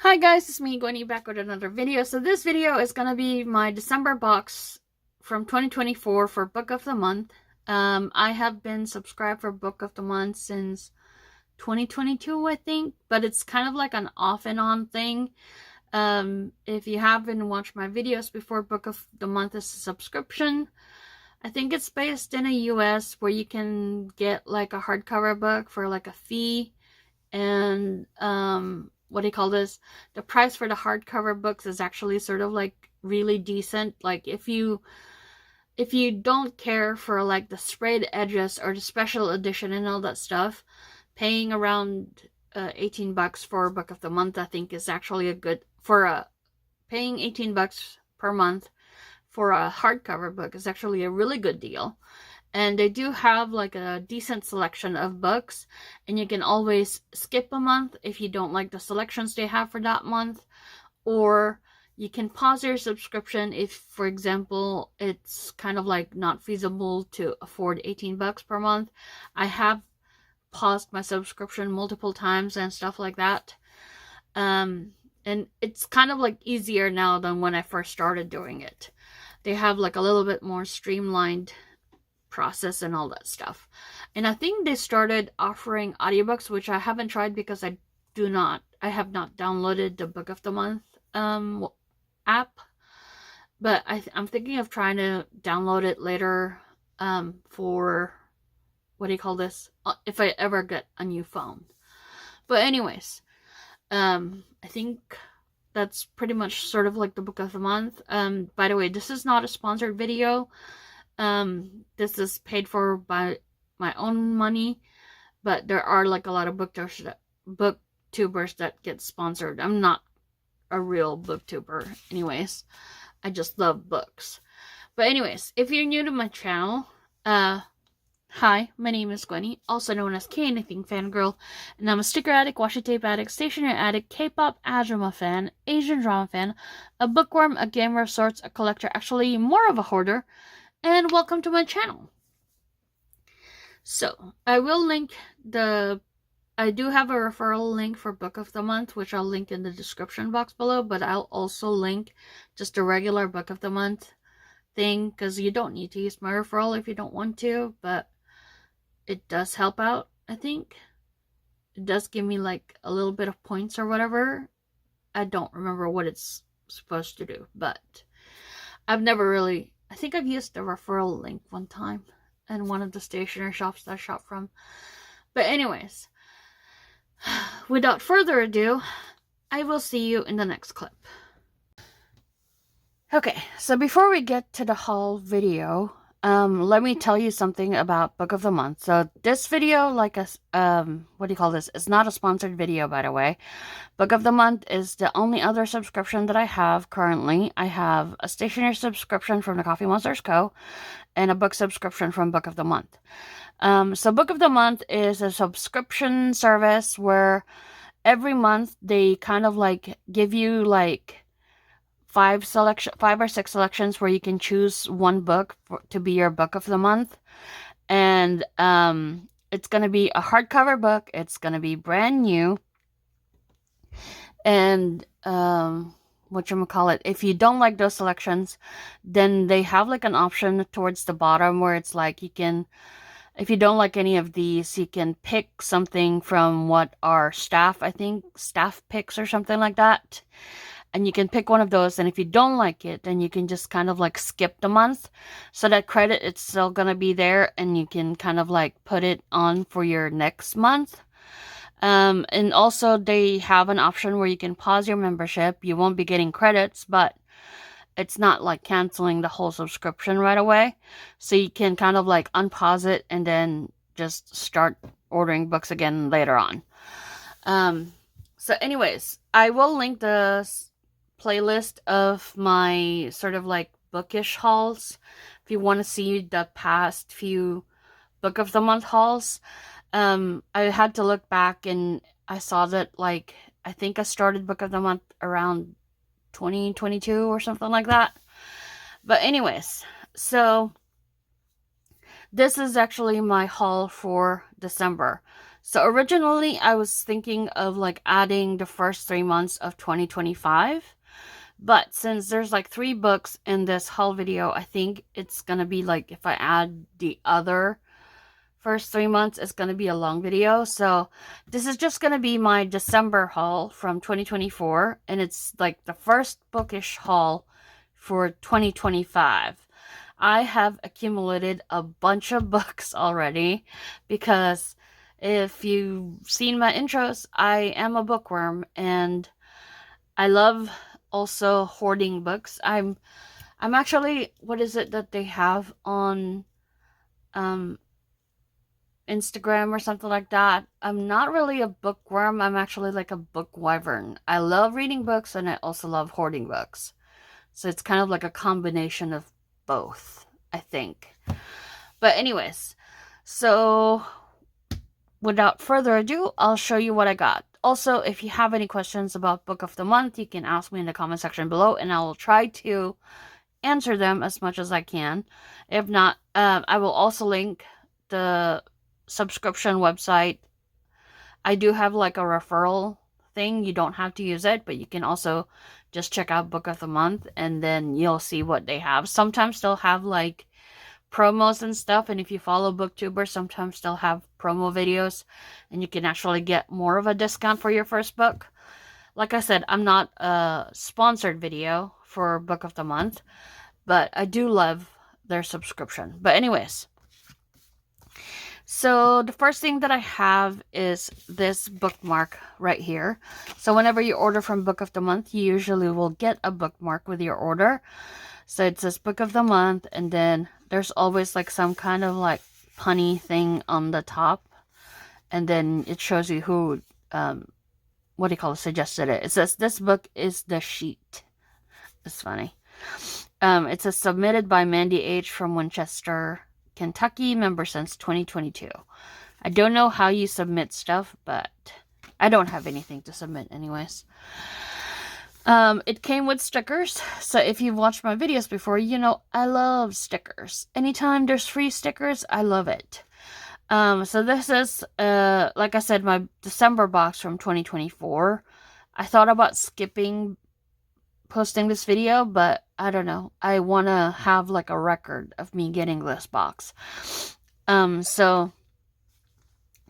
Hi guys, it's me, Gwenny, back with another video. So this video is going to be my December box from 2024 for Book of the Month. I have been subscribed for Book of the Month since 2022, I think, but it's kind of like an off and on thing. If you haven't watched my videos before, Book of the Month is a subscription. I think it's based in the US where you can get like a hardcover book for like a fee, and what do you call this? The price for the hardcover books is actually sort of like really decent. Like if you don't care for like the sprayed edges or the special edition and all that stuff, paying around $18 for Book of the Month I think is actually a good paying $18 per month for a hardcover book is actually a really good deal. And they do have like a decent selection of books, and you can always skip a month if you don't like the selections they have for that month, or you can pause your subscription if, for example, it's kind of like not feasible to afford $18 per month. I have paused my subscription multiple times and stuff like that. And it's kind of like easier now than when I first started doing it. They have like a little bit more streamlined process and all that stuff. And I think they started offering audiobooks, which I haven't tried because I have not downloaded the Book of the Month app, but I'm thinking of trying to download it later for, what do you call this, if I ever get a new phone. But anyways, I think that's pretty much sort of like the Book of the Month. By the way, this is not a sponsored video. This is paid for by my own money, but there are like a lot of booktubers that get sponsored. I'm not a real booktuber anyways. I just love books. But anyways, if you're new to my channel, hi, my name is Gwenny, also known as K Anything Fangirl, and I'm a sticker addict, washi tape addict, stationery addict, K-pop drama fan, Asian drama fan, a bookworm, a gamer of sorts, a collector, actually more of a hoarder, and welcome to my channel. So, I do have a referral link for Book of the Month, which I'll link in the description box below, but I'll also link just a regular Book of the Month thing, because you don't need to use my referral if you don't want to, but it does help out, I think. It does give me like a little bit of points or whatever. I don't remember what it's supposed to do, but I've never really... I think I've used the referral link one time in one of the stationery shops that I shop from. But anyways, without further ado, I will see you in the next clip. Okay, so before we get to the haul video, let me tell you something about Book of the Month. So this video, like what do you call this? It's not a sponsored video, by the way. Book of the Month is the only other subscription that I have currently. I have a stationery subscription from the Coffee Monsters Co. and a book subscription from Book of the Month. So Book of the Month is a subscription service where every month they kind of like give you like 5 or 6 selections where you can choose one book to be your Book of the Month. And it's going to be a hardcover book. It's going to be brand new. And whatchamacallit, if you don't like those selections, then they have like an option towards the bottom where it's like you can, if you don't like any of these, you can pick something from what our staff, I think staff picks or something like that. And you can pick one of those, and if you don't like it, then you can just kind of like skip the month. So that credit, it's still gonna be there, and you can kind of like put it on for your next month. And also they have an option where you can pause your membership. You won't be getting credits, but it's not like canceling the whole subscription right away. So you can kind of like unpause it and then just start ordering books again later on. So anyways, I will link the playlist of my sort of like bookish hauls if you want to see the past few Book of the Month hauls. I had to look back, and I saw that like I think I started Book of the Month around 2022 or something like that. But anyways, so this is actually my haul for December. So originally I was thinking of like adding the first 3 months of 2025. But since there's like 3 books in this haul video, I think it's gonna be like, if I add the other first 3 months, it's gonna be a long video. So this is just gonna be my December haul from 2024, and it's like the first bookish haul for 2025. I have accumulated a bunch of books already because if you've seen my intros, I am a bookworm and I love also hoarding books. I'm actually, what is it that they have on Instagram or something like that? I'm not really a bookworm. I'm actually like a book wyvern. I love reading books and I also love hoarding books. So it's kind of like a combination of both, I think. But anyways, so without further ado, I'll show you what I got. Also, if you have any questions about Book of the Month, you can ask me in the comment section below, and I will try to answer them as much as I can. If not, I will also link the subscription website. I do have like a referral thing. You don't have to use it, but you can also just check out Book of the Month, and then you'll see what they have. Sometimes they'll have like promos and stuff, and if you follow booktubers, sometimes they'll have promo videos and you can actually get more of a discount for your first book. Like I said, I'm not a sponsored video for Book of the Month, but I do love their subscription. But anyways, so the first thing that I have is this bookmark right here. So whenever you order from Book of the Month, you usually will get a bookmark with your order. So it says Book of the Month, and then there's always like some kind of like punny thing on the top, and then it shows you who, what do you call it, suggested it. It says this book is the sheet. It's funny. It says submitted by Mandy H. from Winchester, Kentucky, member since 2022. I don't know how you submit stuff, but I don't have anything to submit anyways. It came with stickers, so if you've watched my videos before, you know I love stickers. Anytime there's free stickers, I love it. So this is, like I said, my December box from 2024. I thought about skipping posting this video, but I don't know. I want to have like a record of me getting this box. So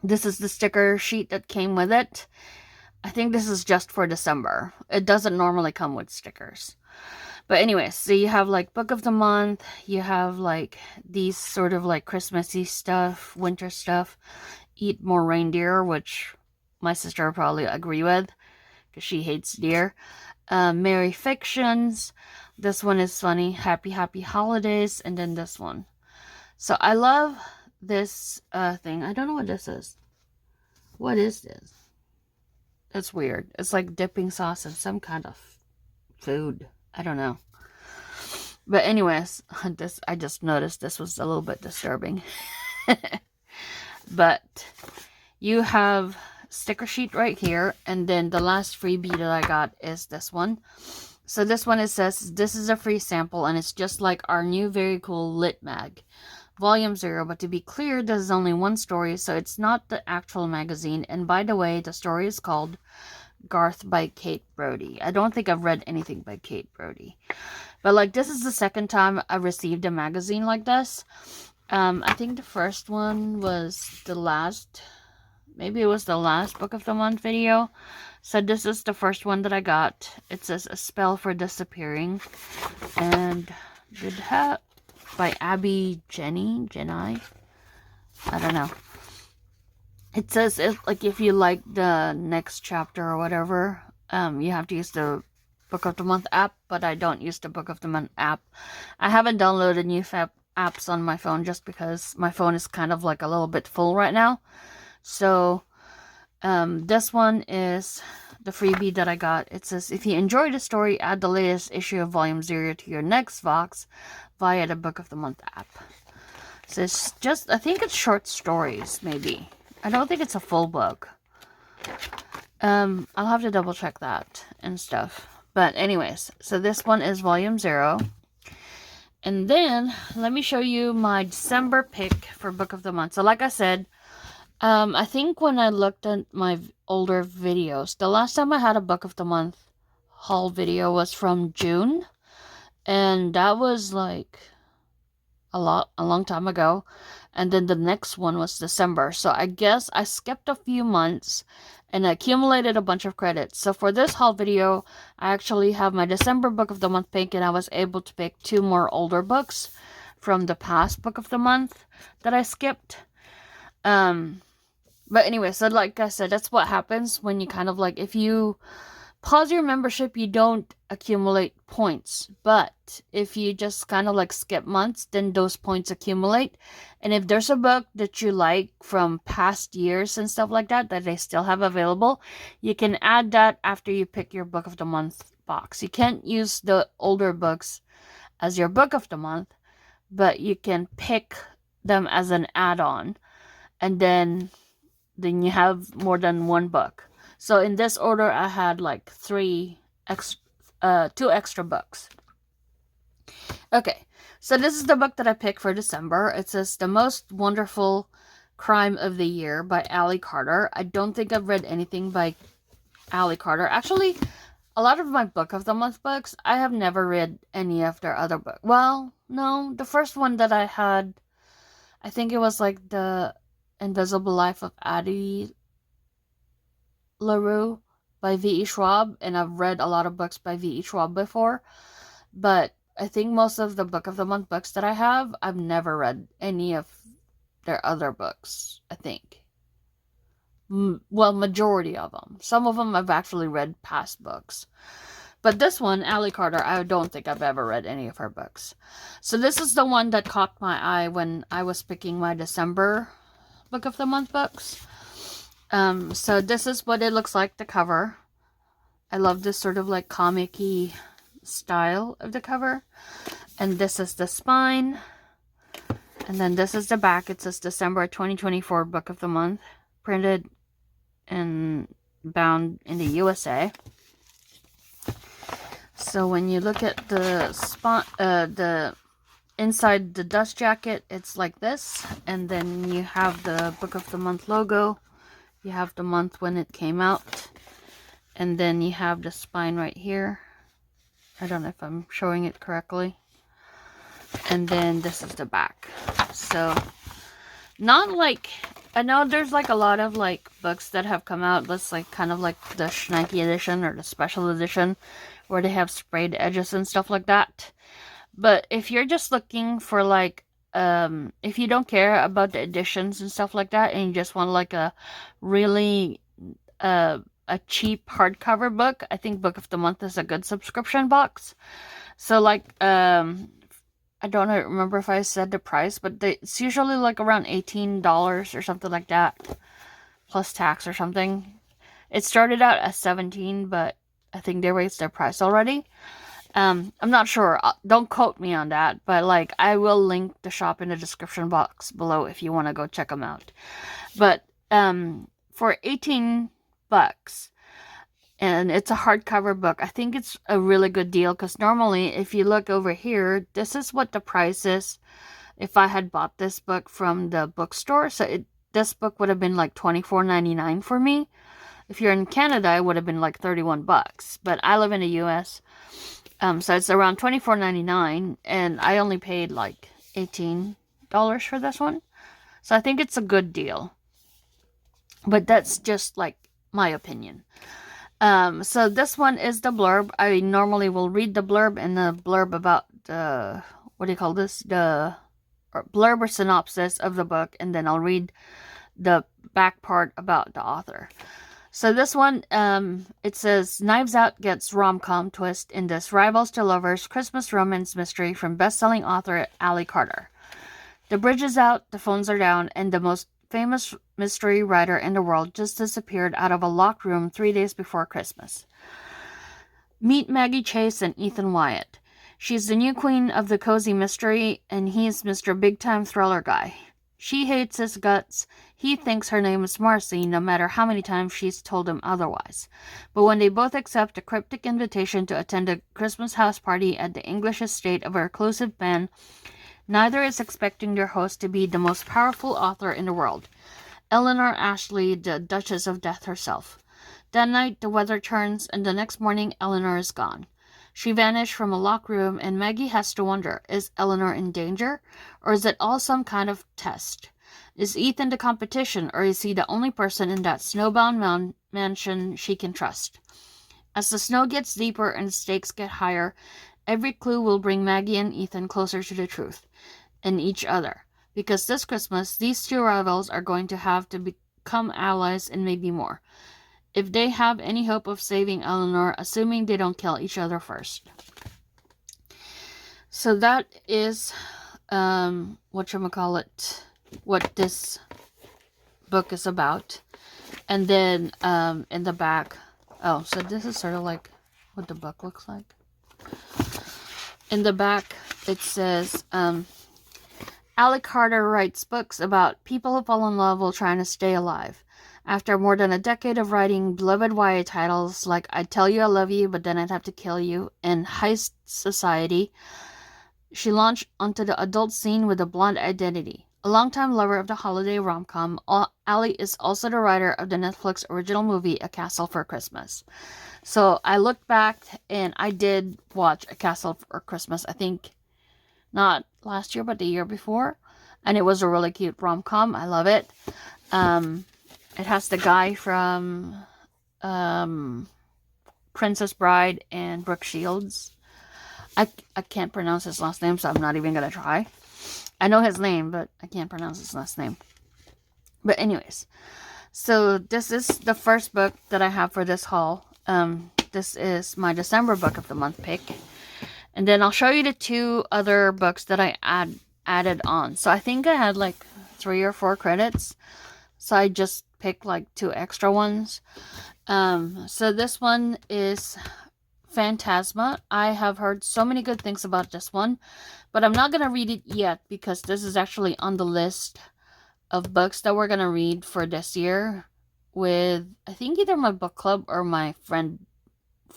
this is the sticker sheet that came with it. I think this is just for December. It doesn't normally come with stickers. But anyways, so you have like Book of the Month. You have like these sort of like Christmassy stuff, winter stuff. Eat More Reindeer, which my sister will probably agree with because she hates deer. Merry Fictions. This one is funny. Happy Holidays. And then this one. So I love this thing. I don't know what this is. What is this? It's weird. It's like dipping sauce in some kind of food. I don't know. But anyways, I just noticed this was a little bit disturbing. But you have sticker sheet right here, and then the last freebie that I got is this one. So this one, it says this is a free sample, and it's just like our new very cool lit mag. Volume 0, but to be clear, this is only one story, so it's not the actual magazine. And by the way, the story is called Garth by Kate Brody. I don't think I've read anything by Kate Brody. But like, this is the second time I received a magazine like this. I think the first one was the last, maybe it was the last Book of the Month video. So this is the first one that I got. It says A Spell for Disappearing. And did have by Abby Jenny. I don't know. It says like if you like the next chapter or whatever, you have to use the Book of the Month app, but I don't use the Book of the Month app. I haven't downloaded new apps on my phone just because my phone is kind of like a little bit full right now. So this one is the freebie that I got. It says, if you enjoyed the story, add the latest issue of Volume 0 to your next box via the Book of the Month app. So it's just, I think it's short stories, maybe. I don't think it's a full book. I'll have to double check that and stuff. But anyways, so this one is Volume 0. And then, let me show you my December pick for Book of the Month. So like I said, I think when I looked at my older videos, the last time I had a Book of the Month haul video was from June, and that was like a long time ago. And then the next one was December. So I guess I skipped a few months and accumulated a bunch of credits. So for this haul video, I actually have my December Book of the Month pick, and I was able to pick 2 more older books from the past Book of the Month that I skipped. But anyway, so like I said, that's what happens when you kind of like, if you pause your membership, you don't accumulate points. But if you just kind of like skip months, then those points accumulate. And if there's a book that you like from past years and stuff like that they still have available, you can add that after you pick your Book of the Month box. You can't use the older books as your Book of the Month, but you can pick them as an add-on, and then you have more than one book. So in this order, I had like 2 extra books. Okay, so this is the book that I picked for December. It says The Most Wonderful Crime of the Year by Ally Carter. I don't think I've read anything by Ally Carter. Actually, a lot of my Book of the Month books, I have never read any of their other books. Well, no, the first one that I had, I think it was like The Invisible Life of Addie LaRue by V.E. Schwab, and I've read a lot of books by V.E. Schwab before, but I think most of the Book of the Month books that I have, I've never read any of their other books, I think. Well, majority of them. Some of them I've actually read past books. But this one, Ally Carter, I don't think I've ever read any of her books. So this is the one that caught my eye when I was picking my December Book of the Month books. So this is what it looks like, the cover. I love this sort of like comic-y style of the cover. And this is the spine. And then this is the back. It says December 2024 Book of the Month. Printed and bound in the USA. So when you look at the inside the dust jacket, it's like this. And then you have the Book of the Month logo. You have the month when it came out. And then you have the spine right here. I don't know if I'm showing it correctly. And then this is the back. So, not like, I know there's like a lot of like books that have come out that's like kind of like the Schneike edition or the special edition where they have sprayed edges and stuff like that. But if you're just looking for like, if you don't care about the editions and stuff like that, and you just want like a really a cheap hardcover book, I think Book of the Month is a good subscription box. So like, I don't remember if I said the price, but it's usually like around $18 or something like that, plus tax or something. It started out at $17, but I think they raised their price already. I'm not sure. Don't quote me on that, but like I will link the shop in the description box below if you want to go check them out. But for $18, and it's a hardcover book, I think it's a really good deal, because normally if you look over here, this is what the price is if I had bought this book from the bookstore. So this book would have been like $24.99 for me. If you're in Canada, it would have been like $31, but I live in the US. So it's around $24.99, and I only paid like $18 for this one. So I think it's a good deal. But that's just like my opinion. So this one is the blurb. I normally will read the blurb and the blurb about the, what do you call this? The blurb or synopsis of the book, and then I'll read the back part about the author. So this one, it says, Knives Out gets rom-com twist in this rivals to lovers Christmas romance mystery from best-selling author Ally Carter. The bridge is out, the phones are down, and the most famous mystery writer in the world just disappeared out of a locked room 3 days before Christmas. Meet Maggie Chase and Ethan Wyatt. She's the new queen of the cozy mystery, and he's Mr. Big-Time Thriller Guy. She hates his guts. He thinks her name is Marcy, no matter how many times she's told him otherwise. But when they both accept a cryptic invitation to attend a Christmas house party at the English estate of a reclusive man, neither is expecting their host to be the most powerful author in the world. Eleanor Ashley, the Duchess of Death herself. That night, the weather turns, and the next morning, Eleanor is gone. She vanished from a locked room, and Maggie has to wonder, is Eleanor in danger, or is it all some kind of test? Is Ethan the competition, or is he the only person in that snowbound mansion she can trust? As the snow gets deeper and the stakes get higher, every clue will bring Maggie and Ethan closer to the truth, and each other. Because this Christmas, these two rivals are going to have to become allies and maybe more, if they have any hope of saving Eleanor, assuming they don't kill each other first. So that is, what this book is about. And then, in the back, so this is sort of like what the book looks like. In the back, it says, Alec Carter writes books about people who fall in love while trying to stay alive. After more than a decade of writing beloved YA titles like I'd Tell You I Love You, But Then I'd Have to Kill You and Heist Society, she launched onto the adult scene with a blonde identity. A longtime lover of the holiday rom-com, Ali is also the writer of the Netflix original movie A Castle for Christmas. So I looked back and I did watch A Castle for Christmas, I think not last year but the year before, and it was a really cute rom-com. I love it. It has the guy from Princess Bride and Brooke Shields. I can't pronounce his last name, so I'm not even going to try. I know his name, but I can't pronounce his last name. But anyways, so this is the first book that I have for this haul. This is my December book of the month pick. And then I'll show you the two other books that I added on. So I think I had like 3 or 4 credits. So I just picked like 2 extra ones. So this one is Phantasma. I have heard so many good things about this one, but I'm not going to read it yet because this is actually on the list of books that we're going to read for this year with, I think, either my book club or my friend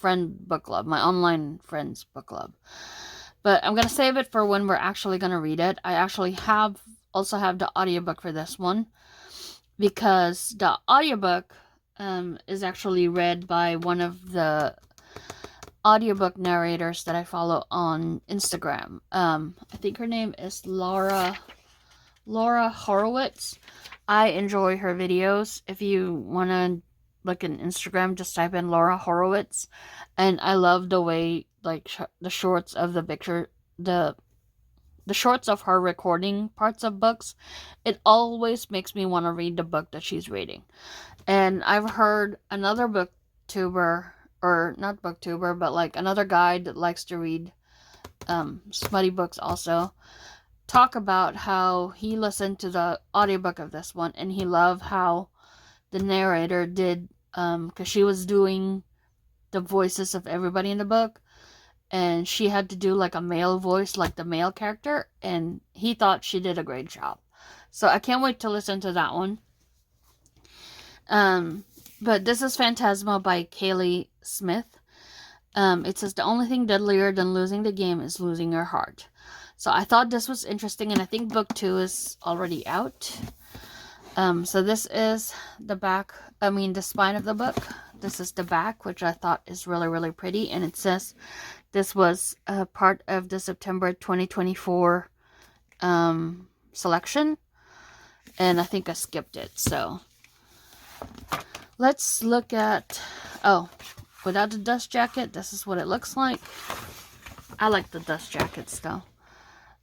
book club, my online friends book club. But I'm going to save it for when we're actually going to read it. I actually also have the audiobook for this one because the audiobook is actually read by one of the audiobook narrators that I follow on Instagram. I think her name is Laura Horowitz. I enjoy her videos. If you want to look in Instagram, just type in Laura Horowitz. And I love the way, like, the shorts of the picture, the shorts of her recording parts of books. It always makes me want to read the book that she's reading. And I've heard another booktuber, or not booktuber, but like another guy that likes to read smutty books also, talk about how he listened to the audiobook of this one and he loved how the narrator did, because she was doing the voices of everybody in the book, and she had to do like a male voice, like the male character, and he thought she did a great job. So I can't wait to listen to that one. But this is Phantasma by Kaylee Smith. It says, the only thing deadlier than losing the game is losing your heart. So I thought this was interesting, and I think book 2 is already out. So this is the spine of the book. This is the back, which I thought is really, really pretty. And it says this was a part of the September 2024 selection. And I think I skipped it. So let's look at, without the dust jacket, this is what it looks like. I like the dust jackets though.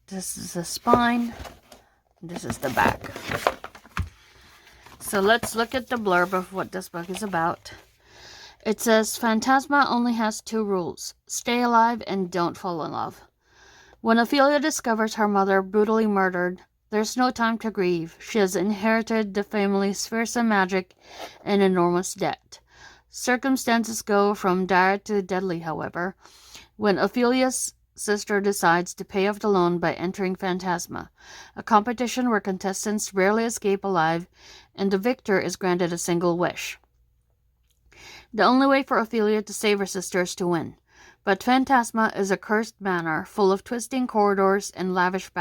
This is the spine. This is the back. So let's look at the blurb of what this book is about. It says, Phantasma only has 2 rules. Stay alive and don't fall in love. When Ophelia discovers her mother brutally murdered, there's no time to grieve. She has inherited the family's fearsome magic and enormous debt. Circumstances go from dire to deadly, however, when Ophelia's sister decides to pay off the loan by entering Phantasma, a competition where contestants rarely escape alive, and the victor is granted a single wish. The only way for Ophelia to save her sister is to win, but Phantasma is a cursed manor full of twisting corridors and lavish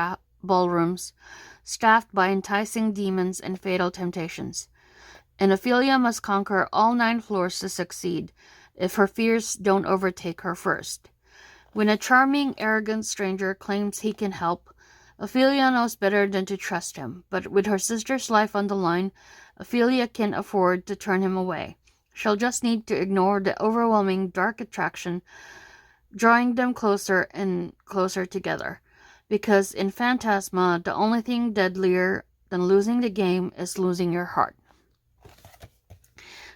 ballrooms, staffed by enticing demons and fatal temptations. And Ophelia must conquer all 9 floors to succeed, if her fears don't overtake her first. When a charming, arrogant stranger claims he can help, Ophelia knows better than to trust him, but with her sister's life on the line, Ophelia can afford to turn him away. She'll just need to ignore the overwhelming dark attraction, drawing them closer and closer together. Because in Phantasma, the only thing deadlier than losing the game is losing your heart.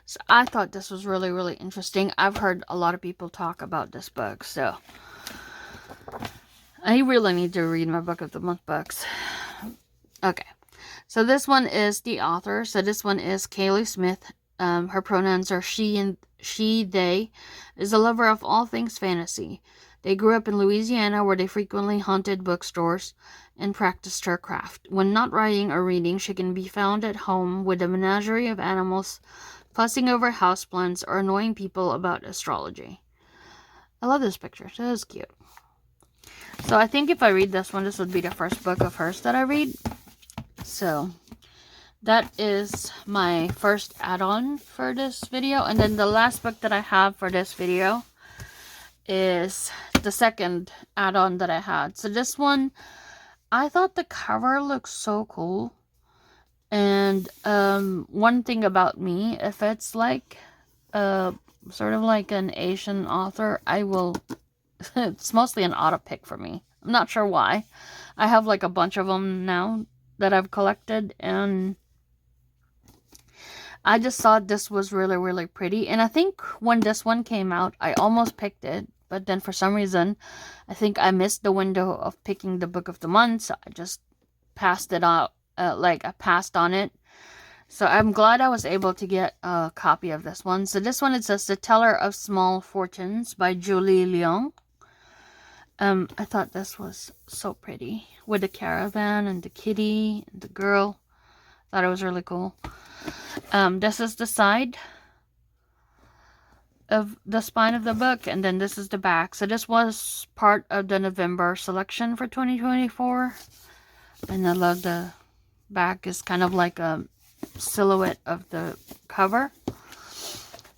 So I thought this was really, really interesting. I've heard a lot of people talk about this book, so I really need to read my Book of the Month books. Okay, so this one is the author. So this one is Kaylee Smith. Her pronouns are she, they. Is a lover of all things fantasy. They grew up in Louisiana, where they frequently haunted bookstores and practiced her craft. When not writing or reading, she can be found at home with a menagerie of animals, fussing over houseplants or annoying people about astrology. I love this picture. That is cute. So I think if I read this one, this would be the first book of hers that I read. So that is my first add-on for this video. And then the last book that I have for this video is the second add-on that I had. So this one, I thought the cover looked so cool. And one thing about me, if it's like sort of like an Asian author, I will it's mostly an auto pick for me. I'm not sure why. I have like a bunch of them now that I've collected, and I just thought this was really, really pretty. And I think when this one came out, I almost picked it, but then for some reason, I think I missed the window of picking the Book of the Month, so I just passed it out. I passed on it. So I'm glad I was able to get a copy of this one. So this one, it says The Teller of Small Fortunes by Julie Leong. I thought this was so pretty with the caravan and the kitty and the girl. Thought it was really cool. This is the side of the spine of the book, and then this is the back. So this was part of the November selection for 2024, and I love the back is kind of like a silhouette of the cover.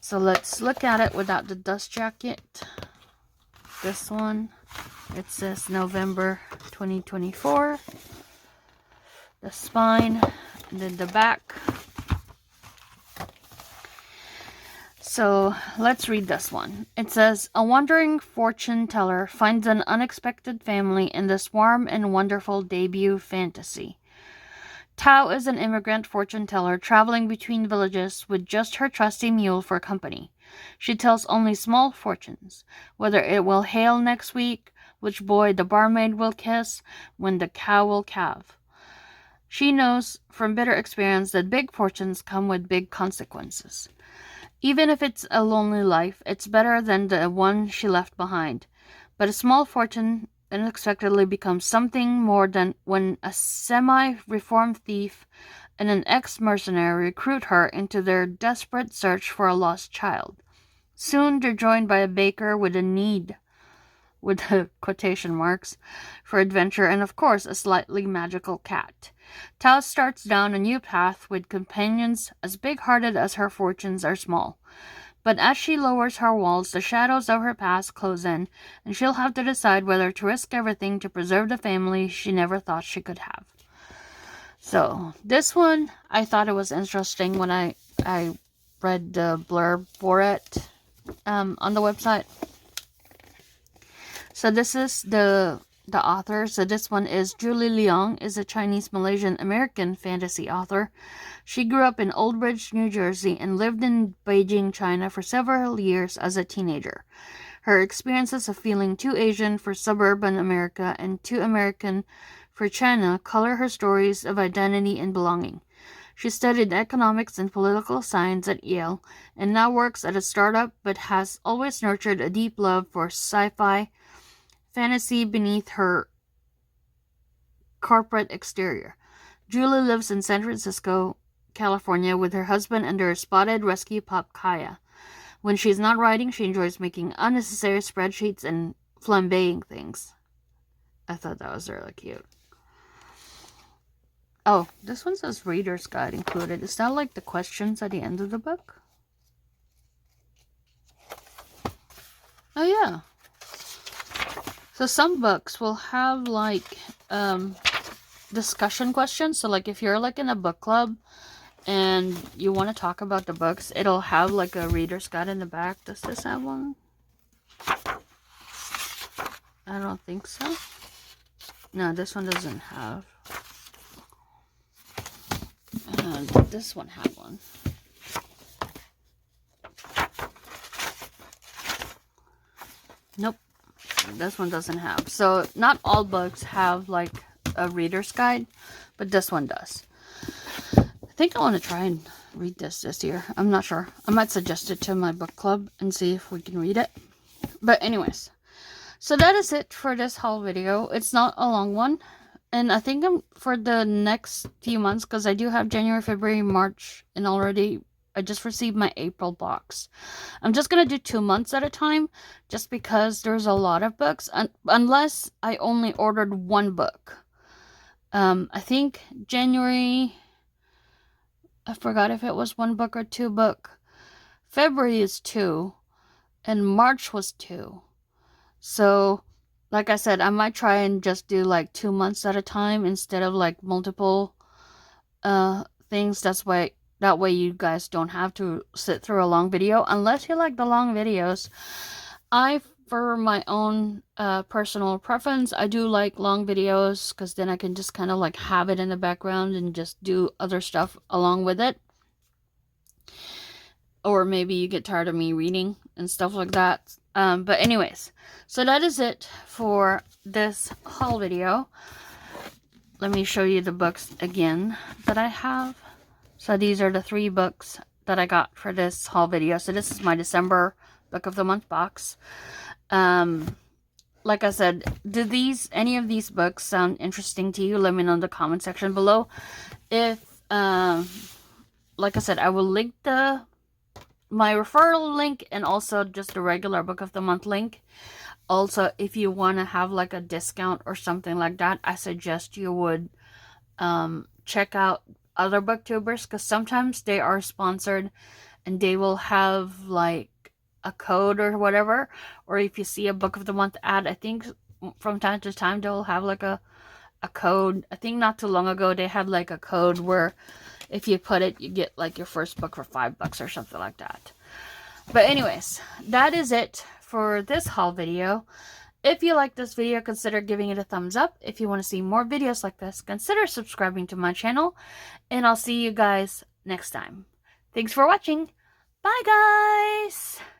So let's look at it without the dust jacket. This one, it says November 2024. The spine, and then the back. So let's read this one. It says, a wandering fortune teller finds an unexpected family in this warm and wonderful debut fantasy. Tao is an immigrant fortune teller traveling between villages with just her trusty mule for company. She tells only small fortunes, whether it will hail next week, which boy the barmaid will kiss, when the cow will calve. She knows from bitter experience that big fortunes come with big consequences. Even if it's a lonely life, it's better than the one she left behind. But a small fortune unexpectedly becomes something more than when a semi-reformed thief and an ex-mercenary recruit her into their desperate search for a lost child. Soon they're joined by a baker with a need, with the quotation marks, for adventure, and of course a slightly magical cat. Tao starts down a new path with companions as big-hearted as her fortunes are small. But as she lowers her walls, the shadows of her past close in, and she'll have to decide whether to risk everything to preserve the family she never thought she could have. So, this one, I thought it was interesting when I read the blurb for it on the website. So this is the author. So this one is Julie Leong, is a Chinese-Malaysian-American fantasy author. She grew up in Old Bridge, New Jersey, and lived in Beijing, China for several years as a teenager. Her experiences of feeling too Asian for suburban America and too American for China color her stories of identity and belonging. She studied economics and political science at Yale and now works at a startup, but has always nurtured a deep love for sci-fi fantasy beneath her corporate exterior. Julie lives in San Francisco, California, with her husband and their spotted rescue pup, Kaya. When she's not writing, she enjoys making unnecessary spreadsheets and flambeing things. I thought that was really cute. Oh, this one says Reader's Guide included. Is that like the questions at the end of the book? Oh, yeah. So some books will have like discussion questions. So like if you're like in a book club and you want to talk about the books, it'll have like a reader's guide in the back. Does this have one? I don't think so. No, this one doesn't have. This one had one. Nope. This one doesn't have. So not all books have like a reader's guide, but this one does. I think I want to try and read this year. I'm not sure. I might suggest it to my book club and see if we can read it. But anyways, so that is it for this haul video. It's not a long one. And I think I'm for the next few months, because I do have January, February, March, and already I just received my April box. I'm just going to do 2 months at a time, just because there's a lot of books, unless I only ordered one book. I think January, I forgot if it was 1 book or 2 book. February is 2, and March was 2. So, like I said, I might try and just do like 2 months at a time instead of like multiple things. That way you guys don't have to sit through a long video unless you like the long videos. For my own personal preference, I do like long videos, because then I can just kind of like have it in the background and just do other stuff along with it. Or maybe you get tired of me reading and stuff like that. But anyways, so that is it for this haul video. Let me show you the books again that I have. So these are the 3 books that I got for this haul video. So this is my December Book of the Month box. Like I said, do any of these books sound interesting to you? Let me know in the comment section below. If, like I said, I will link my referral link and also just the regular Book of the Month link. Also, if you want to have like a discount or something like that, I suggest you would check out other booktubers, because sometimes they are sponsored and they will have like a code or whatever. Or if you see a Book of the Month ad, I think from time to time they'll have like a code. I think not too long ago they had like a code where if you put it, you get like your first book for $5 or something like that. But anyways, that is it for this haul video. If you like this video, consider giving it a thumbs up. If you want to see more videos like this, consider subscribing to my channel. And I'll see you guys next time. Thanks for watching. Bye, guys!